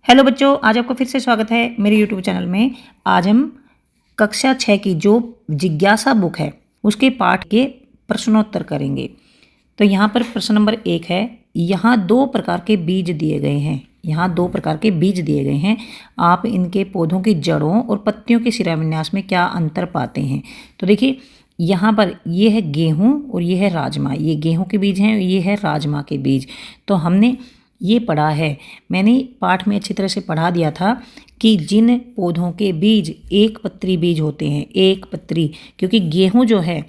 Hello बच्चों, आज आपका फिर से स्वागत है मेरे यूट्यूब चैनल में। आज हम कक्षा 6 की जो जिज्ञासा बुक है उसके पाठ के प्रश्नोत्तर करेंगे। तो यहाँ पर प्रश्न नंबर 1 है। यहाँ दो प्रकार के बीज दिए गए हैं। यहाँ दो प्रकार के बीज दिए गए हैं। आप इनके पौधों की जड़ों और पत्तियों के शिराविन्यास में क्या अंतर पाते हैं? तो देखिए, यहाँ पर ये है गेहूँ और ये है राजमा। ये गेहूँ के बीज हैं, ये है राजमा के बीज। तो हमने ये पढ़ा है, मैंने पाठ में अच्छी तरह से पढ़ा दिया था कि जिन पौधों के बीज एक पत्री बीज होते हैं, एक पत्री, क्योंकि गेहूं जो है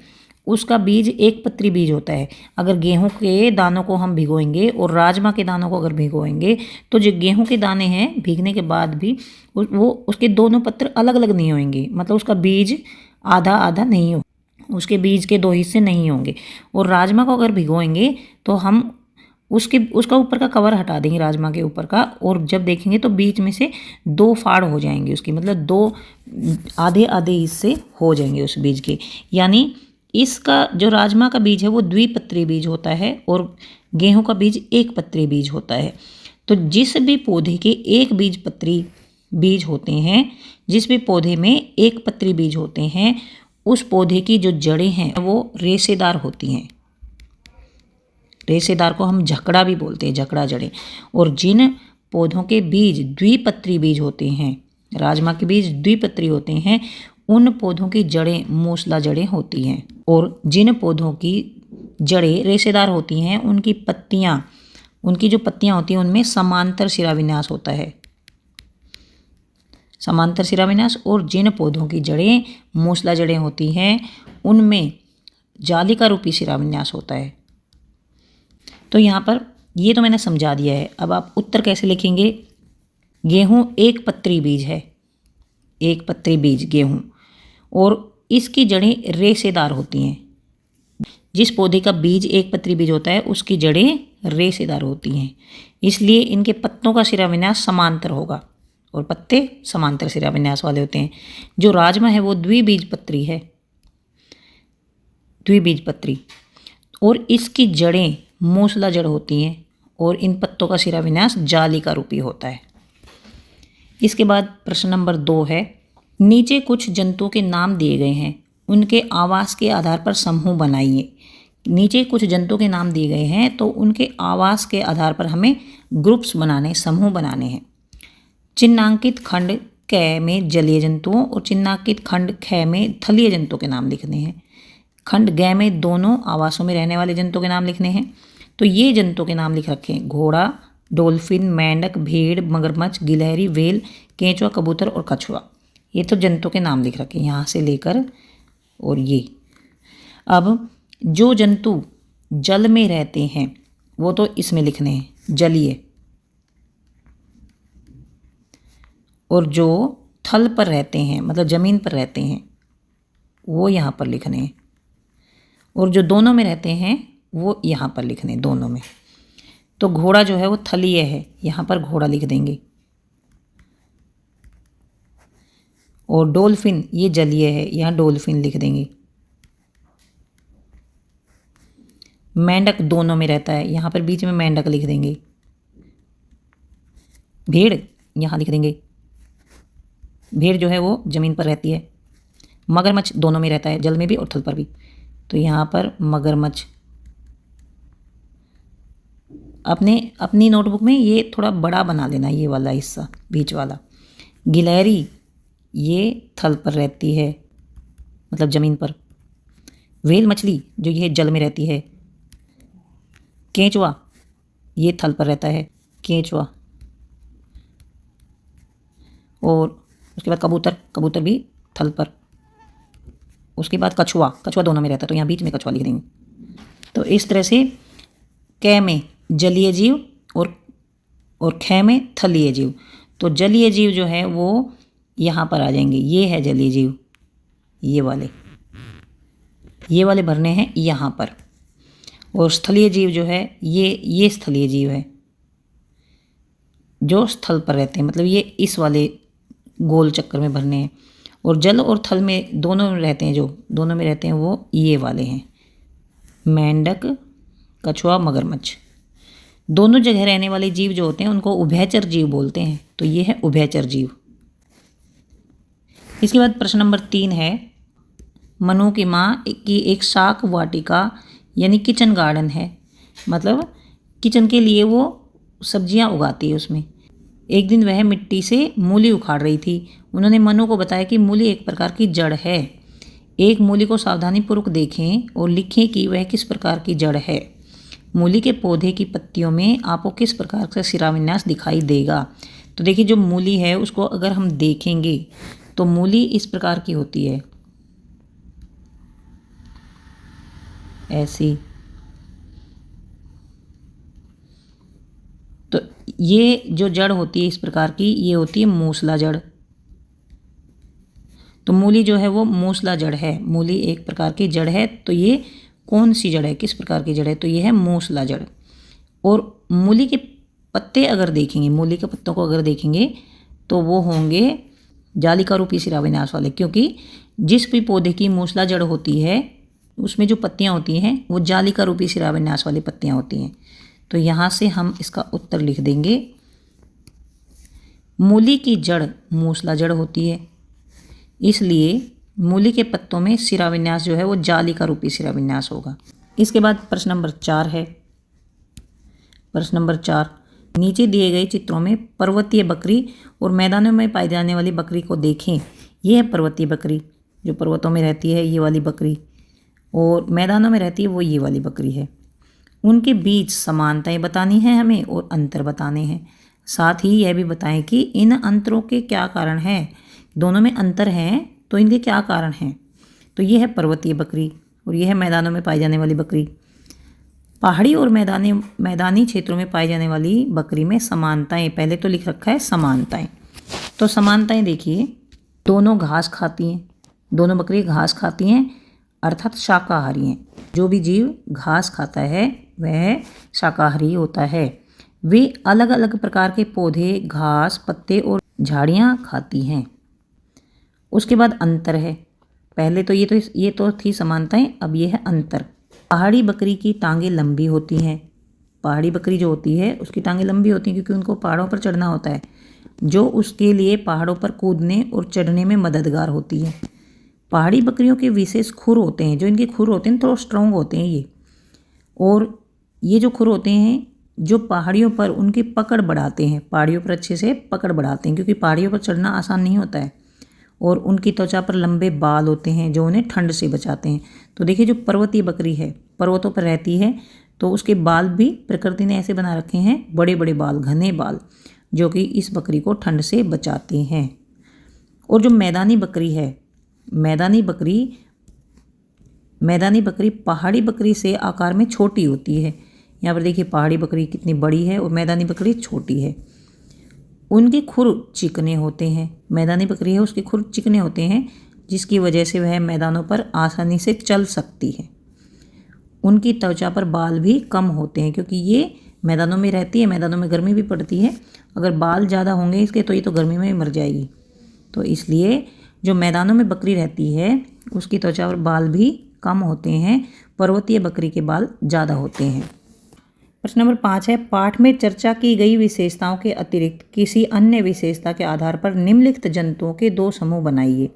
उसका बीज एक पत्री बीज होता है। अगर गेहूं के दानों को हम भिगोएंगे और राजमा के दानों को अगर भिगोएंगे तो जो गेहूं के दाने हैं भीगने के बाद भी वो उसके दोनों पत्र अलग अलग नहीं होंगे, मतलब उसका बीज आधा आधा नहीं हो, उसके बीज के दो हिस्से नहीं होंगे। और राजमा को अगर भिगोएंगे तो हम उसका ऊपर का कवर हटा देंगे राजमा के ऊपर का, और जब देखेंगे तो बीच में से दो फाड़ हो जाएंगे उसकी, मतलब दो आधे आधे हिस्से हो जाएंगे उस बीज के। यानी इसका जो राजमा का बीज है वो द्विपत्री बीज होता है और गेहूं का बीज एक पत्री बीज होता है। तो जिस भी पौधे के एक बीज पत्री बीज होते हैं, जिस भी पौधे में एक पत्री बीज होते हैं, उस पौधे की जो जड़ें हैं वो रेशेदार होती हैं। रेशेदार को हम झकड़ा भी बोलते हैं, झकड़ा जड़ें। और जिन पौधों के बीज द्विपत्री बीज होते हैं, राजमा के बीज द्विपत्री होते हैं, उन पौधों की जड़ें मूसला जड़ें होती हैं। और जिन पौधों की जड़ें रेशेदार होती हैं उनकी पत्तियां, उनकी जो पत्तियां होती हैं उनमें समांतर शिराविन्यास होता है, समांतर शिराविन्यास। और जिन पौधों की जड़ें मूसला जड़ें होती हैं उनमें जालिका रूपी शिराविन्यास होता है। तो यहाँ पर ये तो मैंने समझा दिया है। अब आप उत्तर कैसे लिखेंगे? गेहूँ एक पत्री बीज है, एक पत्री बीज गेहूँ, और इसकी जड़ें रेशेदार होती हैं। जिस पौधे का बीज एक पत्री बीज होता है उसकी जड़ें रेशेदार होती हैं, इसलिए इनके पत्तों का शिराविन्यास समांतर होगा और पत्ते समांतर शिराविन्यास वाले होते हैं। जो राजमा है वो द्विबीज पत्री है, द्विबीज पत्री, और इसकी जड़ें मूसला जड़ होती हैं और इन पत्तों का शिराविन्यास जालिका रूपी होता है। इसके बाद प्रश्न नंबर 2 है। नीचे कुछ जंतुओं के नाम दिए गए हैं, उनके आवास के आधार पर समूह बनाइए। नीचे कुछ जंतुओं के नाम दिए गए हैं तो उनके आवास के आधार पर हमें ग्रुप्स बनाने, समूह बनाने हैं। चिन्हांकित खंड क में जलीय जंतुओं और चिन्हांकित खंड ख में थलीय जंतुओं के नाम लिखने हैं। खंड ग में दोनों आवासों में रहने वाले जंतुओं के नाम लिखने हैं। तो ये जंतुओं के नाम लिख रखे हैं: घोड़ा, डॉल्फिन, मेंढक, भेड़, मगरमच्छ, गिलहरी, व्हेल, केंचुआ, कबूतर और कछुआ। ये तो जंतुओं के नाम लिख रखे हैं यहाँ से लेकर और ये। अब जो जंतु जल में रहते हैं वो तो इसमें लिखने हैं, जलीय। और जो थल पर रहते हैं, मतलब ज़मीन पर रहते हैं, वो यहाँ पर लिखने हैं। और जो दोनों में रहते हैं वो यहाँ पर लिखने, दोनों में। तो घोड़ा जो है वो थलीय है, यहाँ पर घोड़ा लिख देंगे। और डॉल्फिन ये जलीय है, यहाँ डॉल्फिन लिख देंगे। मेंढक दोनों में रहता है, यहाँ पर बीच में मेंढक लिख देंगे। भेड़ यहाँ लिख देंगे, भेड़ जो है वो ज़मीन पर रहती है। मगरमच्छ दोनों में रहता है, जल में भी और थल पर भी, तो यहाँ पर मगरमच्छ। अपनी नोटबुक में ये थोड़ा बड़ा बना लेना, ये वाला हिस्सा बीच वाला। गिलहरी ये थल पर रहती है, मतलब ज़मीन पर। व्हेल मछली जो ये जल में रहती है। केंचुआ ये थल पर रहता है, केंचुआ। और उसके बाद कबूतर, कबूतर भी थल पर। उसके बाद कछुआ, कछुआ दोनों में रहता है, तो यहाँ बीच में कछुआ लिख देंगे। तो इस तरह से क में जलीय जीव और ख में थलीय जीव। तो जलीय जीव जो है वो यहाँ पर आ जाएंगे, ये है जलीय जीव, ये वाले भरने हैं यहाँ पर। और स्थलीय जीव जो है ये स्थलीय जीव है जो स्थल पर रहते हैं, मतलब ये इस वाले गोल चक्कर में भरने हैं। और जल और थल में दोनों में रहते हैं, जो दोनों में रहते हैं वो ये वाले हैं, मेंढक, कछुआ, मगरमच्छ। दोनों जगह रहने वाले जीव जो होते हैं उनको उभयचर जीव बोलते हैं। तो तो ये है उभयचर जीव। इसके बाद प्रश्न नंबर 3 है, मनु की माँ की एक शाक वाटिका यानी किचन गार्डन है, मतलब किचन के लिए वो सब्जियां उगाती है उसमें। एक दिन वह मिट्टी से मूली उखाड़ रही थी। उन्होंने मनु को बताया कि मूली एक प्रकार की जड़ है। एक मूली को सावधानीपूर्वक देखें और लिखें कि वह किस प्रकार की जड़ है। मूली के पौधे की पत्तियों में आपको किस प्रकार का शिराविन्यास दिखाई देगा। तो देखिए, जो मूली है उसको अगर हम देखेंगे तो मूली इस प्रकार की होती है, ऐसी। तो ये जो जड़ होती है इस प्रकार की, ये होती है मूसला जड़। तो मूली जो है वो मूसला जड़ है। मूली एक प्रकार की जड़ है। तो ये कौन सी जड़ है, किस प्रकार की जड़ है, तो ये है मूसला जड़। और मूली के पत्ते अगर देखेंगे, मूली के पत्तों को अगर देखेंगे तो वो होंगे जालिका रूपी शिराविन्यास वाले, क्योंकि जिस भी पौधे की मूसला जड़ होती है उसमें जो पत्तियां होती हैं वो जालिका रूपी शिराविन्यास वाली पत्तियां होती हैं। तो यहाँ से हम इसका उत्तर लिख देंगे, मूली की जड़ मूसला जड़ होती है, इसलिए मूली के पत्तों में शिराविन्यास जो है वो जालिका रूपी शिराविन्यास होगा। इसके बाद प्रश्न नंबर 4 है। प्रश्न नंबर 4, नीचे दिए गए चित्रों में पर्वतीय बकरी और मैदानों में पाई जाने वाली बकरी को देखें। यह है पर्वतीय बकरी, जो पर्वतों में रहती है ये वाली बकरी, और मैदानों में रहती है वो ये वाली बकरी है। उनके बीच समानताएं बतानी है हमें और अंतर बताने हैं। साथ ही यह भी बताएं कि इन अंतरों के क्या कारण हैं। दोनों में अंतर हैं तो इनके क्या कारण हैं। तो ये है पर्वतीय बकरी और ये है मैदानों में पाई जाने वाली बकरी। पहाड़ी और मैदानी क्षेत्रों में पाई जाने वाली बकरी में समानताएं, पहले तो लिख रखा है समानताएं। तो समानताएं देखिए, दोनों घास खाती हैं, दोनों बकरी घास खाती हैं, अर्थात शाकाहारी हैं। जो भी जीव घास खाता है वह शाकाहारी होता है। वे अलग अलग प्रकार के पौधे, घास, पत्ते और झाड़ियाँ खाती हैं। उसके बाद अंतर है। पहले तो ये तो थी समानताएं, अब ये है अंतर। पहाड़ी बकरी की टांगें लंबी होती हैं। पहाड़ी बकरी जो होती है उसकी टांगें लंबी होती हैं क्योंकि उनको पहाड़ों पर चढ़ना होता है, जो उसके लिए पहाड़ों पर कूदने और चढ़ने में मददगार होती है। पहाड़ी बकरियों के विशेष खुर होते हैं, जो इनके खुर होते हैं थोड़ा स्ट्रॉन्ग होते हैं ये, और ये जो खुर होते हैं जो पहाड़ियों पर उनकी पकड़ बढ़ाते हैं, पहाड़ियों पर अच्छे से पकड़ बढ़ाते हैं, क्योंकि पहाड़ियों पर चढ़ना आसान नहीं होता है। और उनकी त्वचा पर लंबे बाल होते हैं जो उन्हें ठंड से बचाते हैं। तो देखिए, जो पर्वतीय बकरी है पर्वतों पर रहती है तो उसके बाल भी प्रकृति ने ऐसे बना रखे हैं, बड़े बड़े बाल, घने बाल, जो कि इस बकरी को ठंड से बचाते हैं। और जो मैदानी बकरी है, मैदानी बकरी पहाड़ी बकरी से आकार में छोटी होती है। यहाँ पर देखिए पहाड़ी बकरी कितनी बड़ी है और मैदानी बकरी छोटी है। उनके खुर चिकने होते हैं, मैदानी बकरी है उसके खुर चिकने होते हैं, जिसकी वजह से वह मैदानों पर आसानी से चल सकती है। उनकी त्वचा पर बाल भी कम होते हैं क्योंकि ये मैदानों में रहती है, मैदानों में गर्मी भी पड़ती है। अगर बाल ज़्यादा होंगे इसके तो ये तो गर्मी में ही मर जाएगी। तो इसलिए जो मैदानों में बकरी रहती है उसकी त्वचा पर बाल भी कम होते हैं, पर्वतीय बकरी के बाल ज़्यादा होते हैं। प्रश्न नंबर 5 है, पाठ में चर्चा की गई विशेषताओं के अतिरिक्त किसी अन्य विशेषता के आधार पर निम्नलिखित जंतुओं के 2 समूह बनाइए।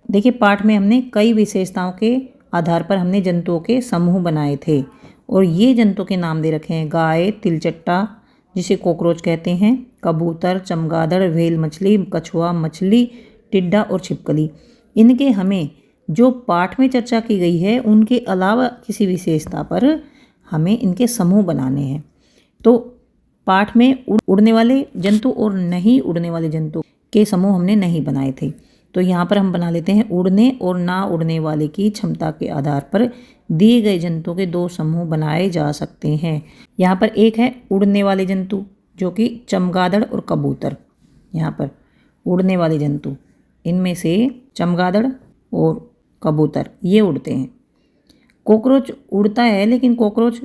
देखिए, पाठ में हमने कई विशेषताओं के आधार पर हमने जंतुओं के समूह बनाए थे और ये जंतुओं के नाम दे रखे हैं। गाय, तिलचट्टा जिसे कॉकरोच कहते हैं, कबूतर, चमगादड़, व्हेल मछली, कछुआ मछली, टिड्डा और छिपकली। इनके हमें जो पाठ में चर्चा की गई है उनके अलावा किसी विशेषता पर हमें इनके समूह बनाने हैं। तो पाठ में उड़ने वाले जंतु और नहीं उड़ने वाले जंतु के समूह हमने नहीं बनाए थे। तो यहाँ पर हम बना लेते हैं, उड़ने और ना उड़ने वाले की क्षमता के आधार पर दिए गए जंतुओं के 2 समूह बनाए जा सकते हैं। यहाँ पर एक है उड़ने वाले जंतु जो कि चमगादड़ और कबूतर। यहाँ पर उड़ने वाले जंतु, इनमें से चमगादड़ और कबूतर ये उड़ते हैं। कॉकरोच उड़ता है लेकिन कॉकरोच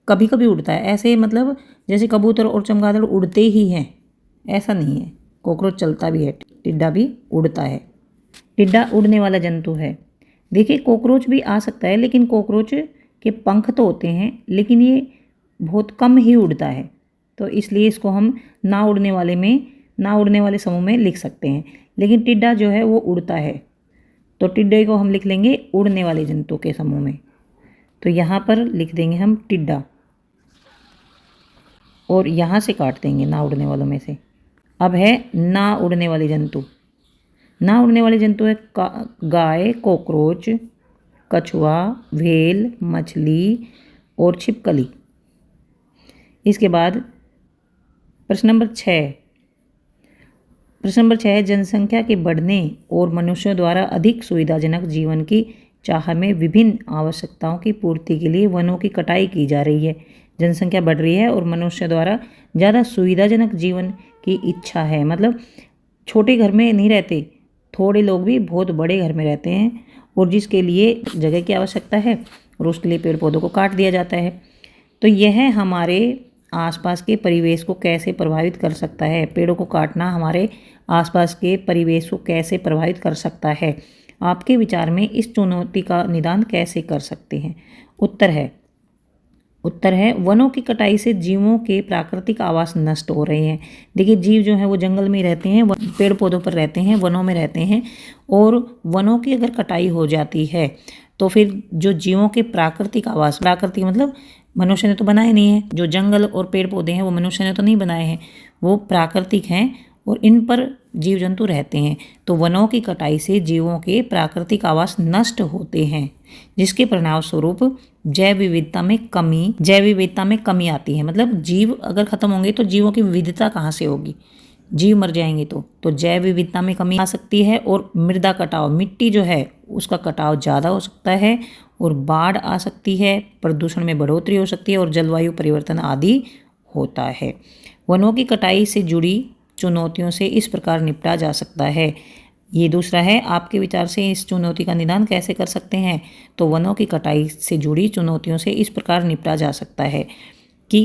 कभी कभी उड़ता है, ऐसे मतलब जैसे कबूतर और चमगादड़ उड़ते ही हैं ऐसा नहीं है, कॉकरोच चलता भी है। टिड्डा भी उड़ता है, टिड्डा उड़ने वाला जंतु है। देखिए, कॉकरोच भी आ सकता है लेकिन कॉकरोच के पंख तो होते हैं लेकिन ये बहुत कम ही उड़ता है, तो इसलिए इसको हम ना उड़ने वाले में ना उड़ने वाले समूह में लिख सकते हैं, लेकिन टिड्डा जो है वो उड़ता है, तो टिड्डे को हम लिख लेंगे उड़ने वाले जंतु के समूह में। तो यहाँ पर लिख देंगे हम टिड्डा और यहाँ से काट देंगे ना उड़ने वालों में से। अब है ना उड़ने वाले जंतु। ना उड़ने वाले जंतु है गाय, कॉकरोच, कछुआ, व्हेल, मछली और छिपकली। इसके बाद प्रश्न नंबर 6। प्रश्न नंबर 6 है जनसंख्या के बढ़ने और मनुष्यों द्वारा अधिक सुविधाजनक जीवन की चाह में विभिन्न आवश्यकताओं की पूर्ति के लिए वनों की कटाई की जा रही है। जनसंख्या बढ़ रही है और मनुष्य द्वारा ज़्यादा सुविधाजनक जीवन की इच्छा है, मतलब छोटे घर में नहीं रहते, थोड़े लोग भी बहुत बड़े घर में रहते हैं और जिसके लिए जगह की आवश्यकता है और उसके लिए पेड़ पौधों को काट दिया जाता है। तो यह हमारे आसपास के परिवेश को कैसे प्रभावित कर सकता है? पेड़ों को काटना हमारे आसपास के परिवेश को कैसे प्रभावित कर सकता है? आपके विचार में इस चुनौती का निदान कैसे कर सकते हैं? उत्तर है वनों की कटाई से जीवों के प्राकृतिक आवास नष्ट हो रहे हैं। देखिए, जीव जो है वो जंगल में रहते हैं, पेड़ पौधों पर रहते हैं, वनों में रहते हैं, और वनों की अगर कटाई हो जाती है तो फिर जो जीवों के प्राकृतिक आवास, प्राकृतिक मतलब मनुष्य ने तो बनाए नहीं है, जो जंगल और पेड़ पौधे हैं वो मनुष्य ने तो नहीं बनाए हैं, वो प्राकृतिक हैं और इन पर जीव जंतु रहते हैं। तो वनों की कटाई से जीवों के प्राकृतिक आवास नष्ट होते हैं, जिसके परिणाम स्वरूप जैव विविधता में कमी आती है। मतलब जीव अगर खत्म होंगे तो जीवों की विविधता कहाँ से होगी? जीव मर जाएंगे तो जैव विविधता में कमी आ सकती है और मृदा कटाव, मिट्टी जो है उसका कटाव ज़्यादा हो सकता है और बाढ़ आ सकती है, प्रदूषण में बढ़ोतरी हो सकती है और जलवायु परिवर्तन आदि होता है। वनों की कटाई से जुड़ी चुनौतियों से इस प्रकार निपटा जा सकता है। ये दूसरा है, आपके विचार से इस चुनौती का निदान कैसे कर सकते हैं? तो वनों की कटाई से जुड़ी चुनौतियों से इस प्रकार निपटा जा सकता है कि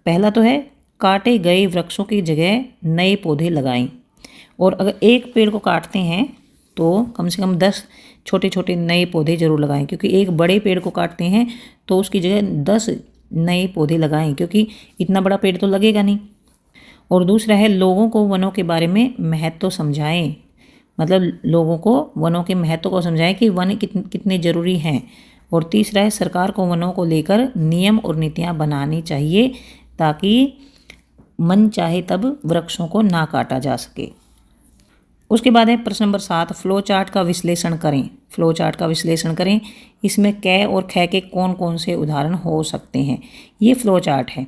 पहला तो है काटे गए वृक्षों की जगह नए पौधे लगाएं, और अगर एक पेड़ को काटते हैं तो कम से कम 10 छोटे छोटे नए पौधे जरूर लगाएं, क्योंकि एक बड़े पेड़ को काटते हैं तो उसकी जगह 10 नए पौधे लगाएं, क्योंकि इतना बड़ा पेड़ तो लगेगा नहीं। और दूसरा है लोगों को वनों के बारे में महत्व समझाएं, मतलब लोगों को वनों के महत्व को समझाएं कि वन कितने ज़रूरी हैं। और तीसरा है सरकार को वनों को लेकर नियम और नीतियाँ बनानी चाहिए ताकि मन चाहे तब वृक्षों को ना काटा जा सके। उसके बाद है प्रश्न नंबर 7, फ्लो चार्ट का विश्लेषण करें। फ्लो चार्ट का विश्लेषण करें, इसमें कै और ख के कौन कौन से उदाहरण हो सकते हैं? ये फ्लो चार्ट है।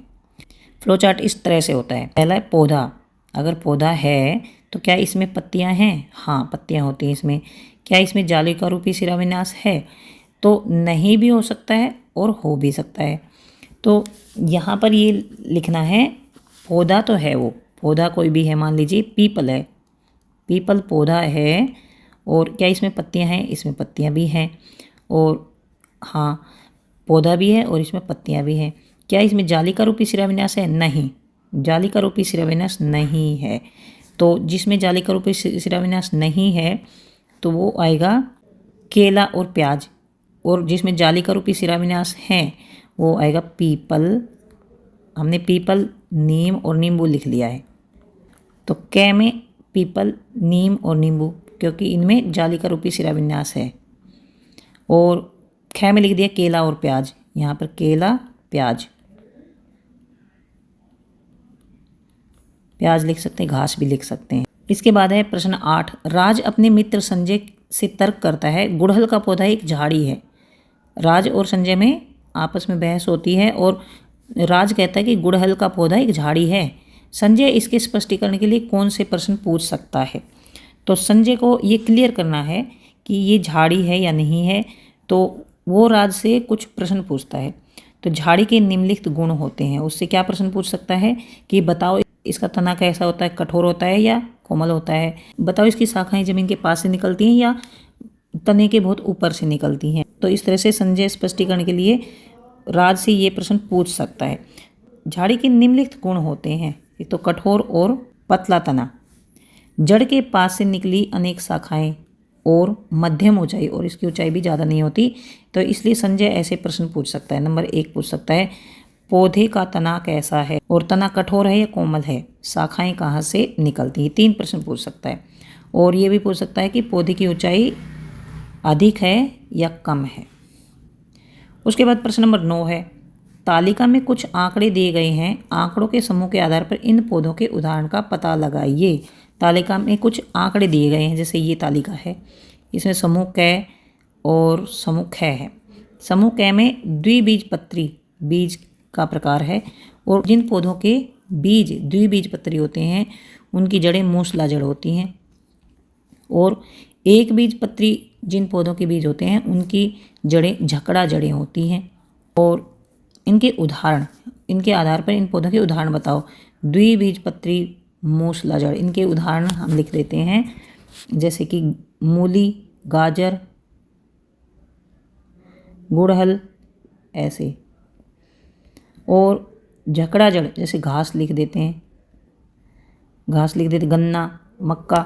फ्लो चार्ट इस तरह से होता है। पहला है पौधा, अगर पौधा है तो क्या इसमें पत्तियां हैं? हाँ, पत्तियां होती हैं इसमें। क्या इसमें जाली का रूपी शिराविन्यास है? तो नहीं भी हो सकता है और हो भी सकता है। तो यहाँ पर ये लिखना है पौधा तो है, वो पौधा कोई भी है, मान लीजिए पीपल है, पीपल पौधा है, और क्या इसमें पत्तियां हैं? इसमें पत्तियां भी हैं, और हाँ पौधा भी है और इसमें पत्तियां भी हैं। क्या इसमें जाली का रूपी शिराविन्यास है? नहीं, जाली का रूपी शिराविन्यास नहीं है। तो जिसमें जाली का रूपी शिराविन्यास नहीं है तो वो आएगा केला और प्याज, और जिसमें जाली का रूपी शिराविन्यास है वो आएगा पीपल। हमने पीपल, नीम और नींबू लिख लिया है। तो कै में पीपल, नीम और नींबू, क्योंकि इनमें जाली का रूपी शिराविन्यास है। और ख में लिख दिया केला और प्याज, यहाँ पर केला प्याज, प्याज लिख सकते हैं, घास भी लिख सकते हैं। इसके बाद है प्रश्न 8, राज अपने मित्र संजय से तर्क करता है गुड़हल का पौधा एक झाड़ी है। राज और संजय में आपस में बहस होती है और राज कहता है कि गुड़हल का पौधा एक झाड़ी है। संजय इसके स्पष्टीकरण के लिए कौन से प्रश्न पूछ सकता है? तो संजय को ये क्लियर करना है कि ये झाड़ी है या नहीं है, तो वो राज से कुछ प्रश्न पूछता है। तो झाड़ी के निम्नलिखित गुण होते हैं, उससे क्या प्रश्न पूछ सकता है कि बताओ इसका तना कैसा होता है, कठोर होता है या कोमल होता है? बताओ इसकी शाखाएं जमीन के पास से निकलती हैं या तने के बहुत ऊपर से निकलती हैं? तो इस तरह से संजय स्पष्टीकरण के लिए राज से ये प्रश्न पूछ सकता है। झाड़ी के निम्नलिखित गुण होते हैं, एक तो कठोर और पतला तना, जड़ के पास से निकली अनेक शाखाएं और मध्यम ऊंचाई, और इसकी ऊंचाई भी ज़्यादा नहीं होती। तो इसलिए संजय ऐसे प्रश्न पूछ सकता है। नंबर 1 पूछ सकता है पौधे का तना कैसा है और तना कठोर है या कोमल है, शाखाएं कहाँ से निकलती हैं। 3 प्रश्न पूछ सकता है। और ये भी पूछ सकता है कि पौधे की ऊंचाई अधिक है या कम है। उसके बाद प्रश्न नंबर 9 है, तालिका में कुछ आंकड़े दिए गए हैं, आंकड़ों के समूह के आधार पर इन पौधों के उदाहरण का पता लगाइए। तालिका में कुछ आंकड़े दिए गए हैं, जैसे ये तालिका है, इसमें समूह क और समूह ख है। समूह क में द्विबीजपत्री बीज का प्रकार है, और जिन पौधों के बीज द्विबीजपत्री होते हैं उनकी जड़ें मूसला जड़ होती हैं, और एक बीजपत्री जिन पौधों के बीज होते हैं उनकी जड़ें झकड़ा जड़ें होती हैं। और इनके उदाहरण, इनके आधार पर इन पौधों के उदाहरण बताओ। द्विबीजपत्री मूसला जड़, इनके उदाहरण हम लिख देते हैं, जैसे कि मूली, गाजर, गुड़हल, ऐसे। और झकड़ा जड़ जैसे घास लिख देते हैं, गन्ना, मक्का।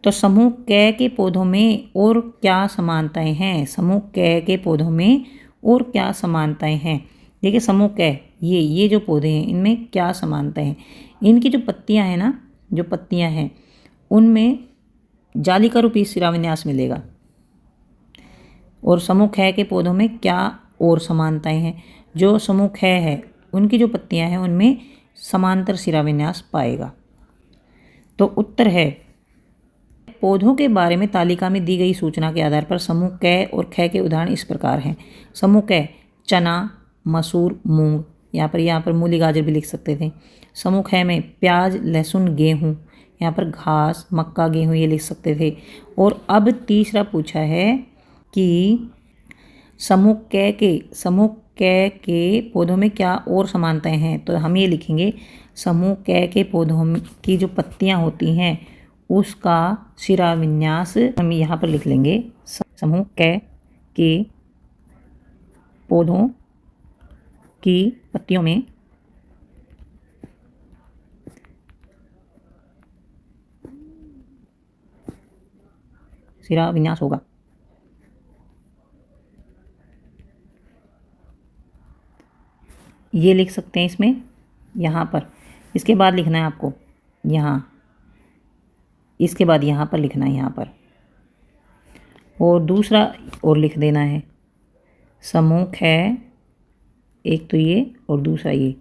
तो समूह क के पौधों में और क्या समानताएं हैं? समूह क के पौधों में और क्या समानताएं हैं? देखिए समूह क, ये जो पौधे हैं इनमें क्या समानताएं हैं? इनकी जो पत्तियां हैं ना, जो पत्तियां हैं उनमें जालिका रूपी शिराविन्यास मिलेगा। और समूह ख के पौधों में क्या और समानताएं हैं? जो समूह ख है उनकी जो पत्तियां हैं उनमें समांतर शिराविन्यास पाएगा। तो उत्तर है, पौधों के बारे में तालिका में दी गई सूचना के आधार पर समूह क और ख के उदाहरण इस प्रकार हैं। समूह क, चना, मसूर, मूंग, यहाँ पर मूली, गाजर भी लिख सकते थे। समूह ख में प्याज, लहसुन, गेहूँ, यहाँ पर घास, मक्का, गेहूँ ये लिख सकते थे। और अब तीसरा पूछा है कि समूह क के पौधों में क्या और समानताएं हैं? तो हम ये लिखेंगे, समूह क के पौधों की जो पत्तियां होती हैं उसका शिराविन्यास हम यहाँ पर लिख लेंगे। समूह क के पौधों की पत्तियों में शिराविन्यास होगा। ये लिख सकते हैं इसमें, यहाँ पर। इसके बाद लिखना है आपको यहाँ, इसके बाद यहाँ पर लिखना है, यहाँ पर। और दूसरा और लिख देना है, समूह ख, एक तो ये और दूसरा ये,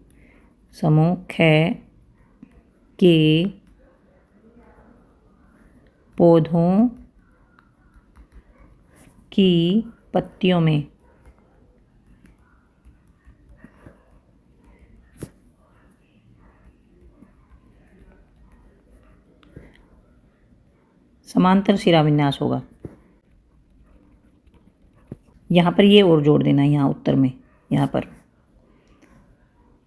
समूह ख के पौधों की पत्तियों में समांतर शिराविन्यास होगा। यहाँ पर ये और जोड़ देना है, यहाँ उत्तर में, यहाँ पर,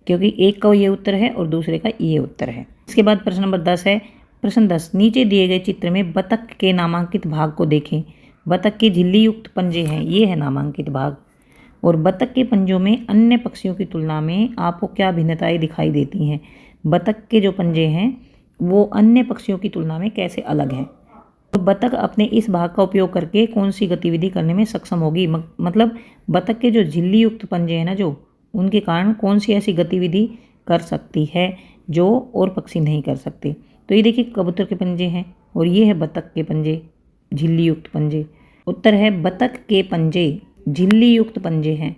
क्योंकि एक का ये उत्तर है और दूसरे का ये उत्तर है। इसके बाद प्रश्न नंबर 10 है। प्रश्न 10, नीचे दिए गए चित्र में बतख के नामांकित भाग को देखें। बतख के झिल्ली युक्त पंजे हैं, ये है नामांकित भाग। और बतख के पंजों में अन्य पक्षियों की तुलना में आपको क्या भिन्नताएं दिखाई देती हैं? बतख के जो पंजे हैं वो अन्य पक्षियों की तुलना में कैसे अलग हैं? तो बतख अपने इस भाग का उपयोग करके कौन सी गतिविधि करने में सक्षम होगी? मतलब बतख के जो झिल्ली युक्त पंजे हैं ना, जो उनके कारण कौन सी ऐसी गतिविधि कर सकती है जो और पक्षी नहीं कर सकते? तो ये देखिए कबूतर के पंजे हैं और ये है बतख के पंजे, झिल्ली युक्त पंजे। उत्तर है बतख के पंजे झिल्ली युक्त पंजे हैं,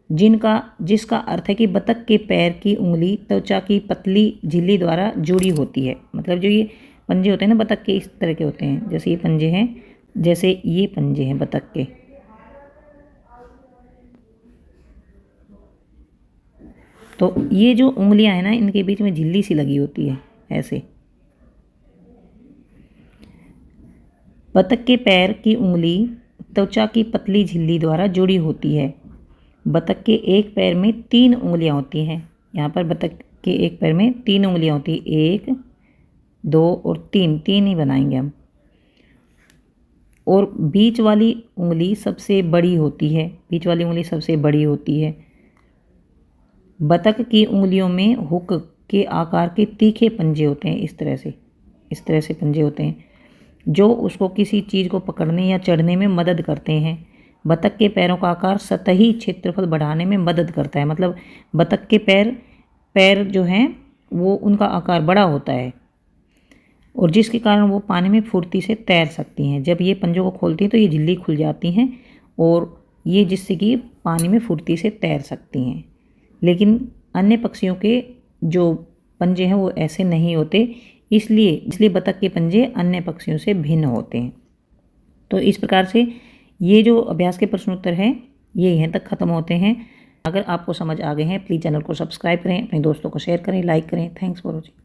जिसका अर्थ है कि बतख के पैर की उंगली त्वचा की पतली झिल्ली द्वारा जुड़ी होती है। मतलब जो ये पंजे होते हैं ना बतख के, इस तरह के होते हैं, जैसे ये पंजे हैं, जैसे ये पंजे हैं बतख के। तो ये जो उंगलियां हैं ना, इनके बीच में झिल्ली सी लगी होती है ऐसे। बतख के पैर की उंगली त्वचा की पतली झिल्ली द्वारा जुड़ी होती है। बतख के एक पैर में 3 उंगलियां होती हैं। यहाँ पर बतख के एक पैर में 3 उंगलियां होती हैं, 1, 2 और 3 ही बनाएंगे हम। और बीच वाली उंगली सबसे बड़ी होती है, बीच वाली उंगली सबसे बड़ी होती है। बतख की उंगलियों में हुक के आकार के तीखे पंजे होते हैं, इस तरह से पंजे होते हैं, जो उसको किसी चीज़ को पकड़ने या चढ़ने में मदद करते हैं। बतख के पैरों का आकार सतही क्षेत्रफल बढ़ाने में मदद करता है। मतलब बतख के पैर जो हैं वो उनका आकार बड़ा होता है और जिसके कारण वो पानी में फुर्ती से तैर सकती हैं। जब ये पंजों को खोलती हैं तो ये झिल्ली खुल जाती हैं और ये जिससे कि पानी में फुर्ती से तैर सकती हैं। लेकिन अन्य पक्षियों के जो पंजे हैं वो ऐसे नहीं होते, इसलिए बतख के पंजे अन्य पक्षियों से भिन्न होते हैं। तो इस प्रकार से ये जो अभ्यास के प्रश्नोत्तर हैं ये यहीं तक ख़त्म होते हैं। अगर आपको समझ आ गए हैं प्लीज़ चैनल को सब्सक्राइब करें, अपने दोस्तों को शेयर करें, लाइक करें। Thanks for watching.